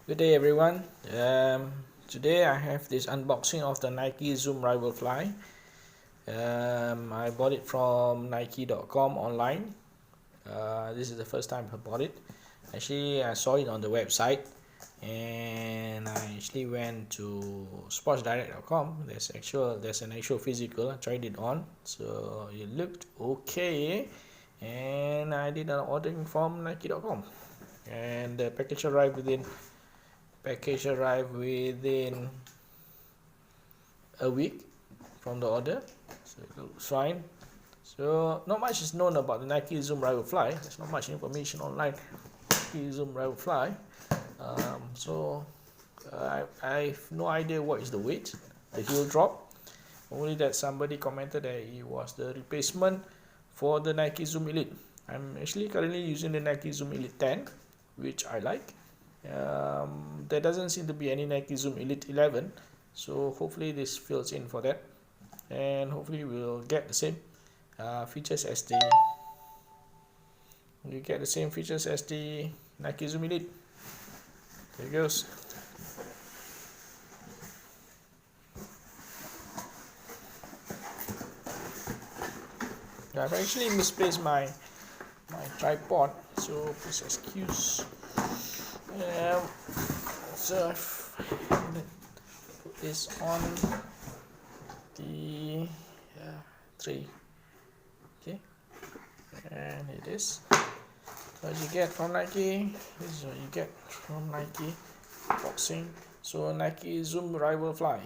Good day everyone. Today I have this unboxing of the Nike Zoom Rival Fly. I bought it from Nike.com online. This is the first time I bought it. Actually, I saw it on the website and I actually went to sportsdirect.com. There's an actual physical. I tried it on, so it looked okay, and I did an ordering from Nike.com, and the package arrived within a week from the order, so it looks fine. So not much is known about the Nike Zoom Rival Fly. There's not much information online. Nike Zoom Rival Fly. I have no idea what is the weight, the heel drop. Only that somebody commented that it was the replacement for the Nike Zoom Elite. I'm actually currently using the Nike Zoom Elite 10, which I like. There doesn't seem to be any Nike Zoom Elite 11, so hopefully this fills in for that, and hopefully we'll get the same features as the Nike Zoom Elite. There it goes. I've actually misplaced my tripod, so please excuse. So I've put this on the tray. Okay, and it is what you get from Nike. This is what you get from Nike boxing. So Nike Zoom Rival Fly.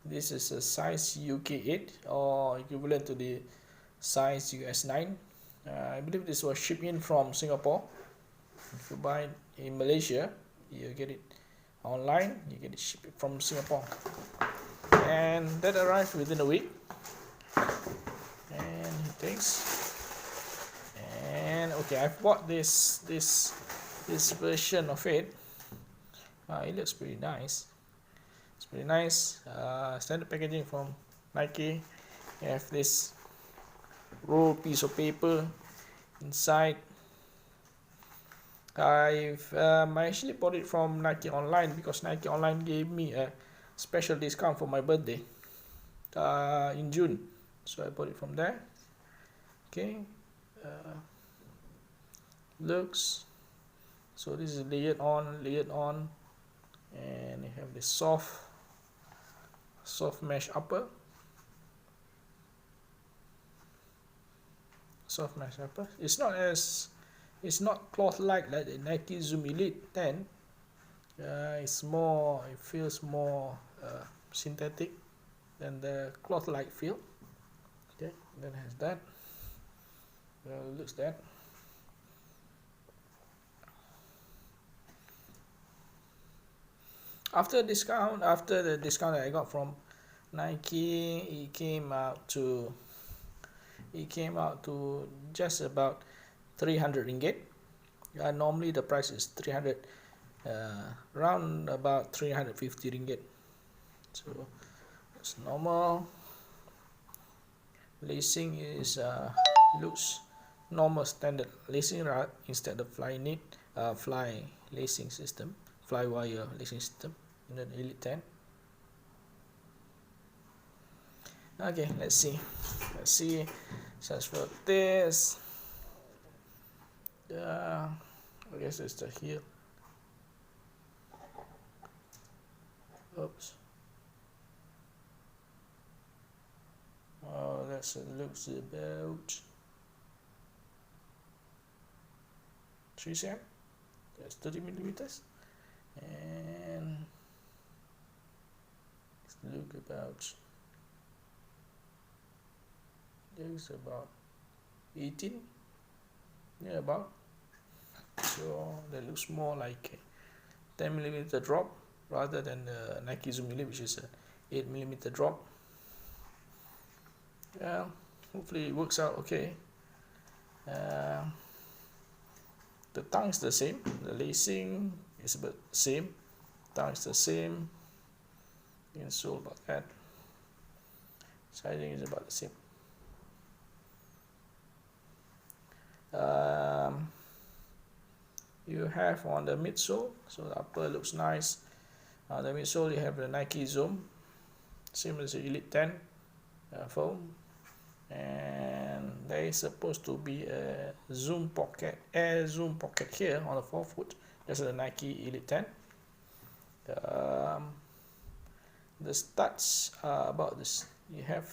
This is a size UK 8 or equivalent to the size US 9. I believe this was shipped in from Singapore. If you buy it in Malaysia, you get it online, you get it shipped from Singapore, and that arrived within a week. And it takes, and okay, I've bought this version of it. It looks pretty nice. It's pretty nice. Standard packaging from Nike. You have this roll piece of paper inside. I actually bought it from Nike Online because Nike Online gave me a special discount for my birthday in June, so I bought it from there. Okay, looks so this is layered on, and you have this soft mesh upper. It's not cloth like the Nike Zoom Elite 10. It feels more synthetic than the cloth like feel. Okay, then has that. Looks that. After the discount that I got from Nike, it came out to just about 300 ringgit. Normally the price is 300, around about 350 ringgit. So it's normal. Lacing is looks normal, standard lacing instead of fly lacing system, fly wire lacing system in the Elite 10. Okay, let's see. Search for this. I guess it's the heel. Oops. Oh, that looks about 3 cm. That's 30 millimeters, and look about there's about 18, yeah, about. So that looks more like a 10 millimeter drop rather than the Nike Zoom Elite, which is a 8 millimeter drop. Yeah, hopefully it works out okay. The tongue is the same, the lacing is about the same, tongue is the same, insole about that, sizing is about the same. you have on the midsole. So the upper looks nice. The midsole you have the Nike Zoom, same as the Elite 10 foam, and there is supposed to be a zoom pocket, air zoom pocket here on the forefoot. That's the Nike Elite 10. The studs are about this. You have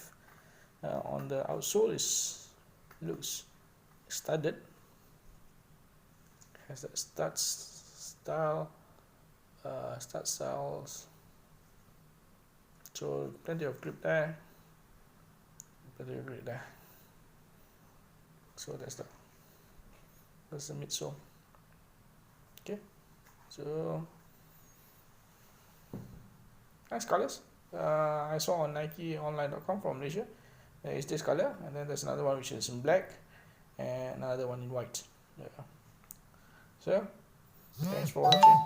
on the outsole looks studded, has that stud styles, so plenty of grip there, so that's the midsole. Okay, so nice colors. I saw on NikeOnline.com from Malaysia. There is this color, and then there's another one which is in black, and another one in white. Yeah. So thanks for watching.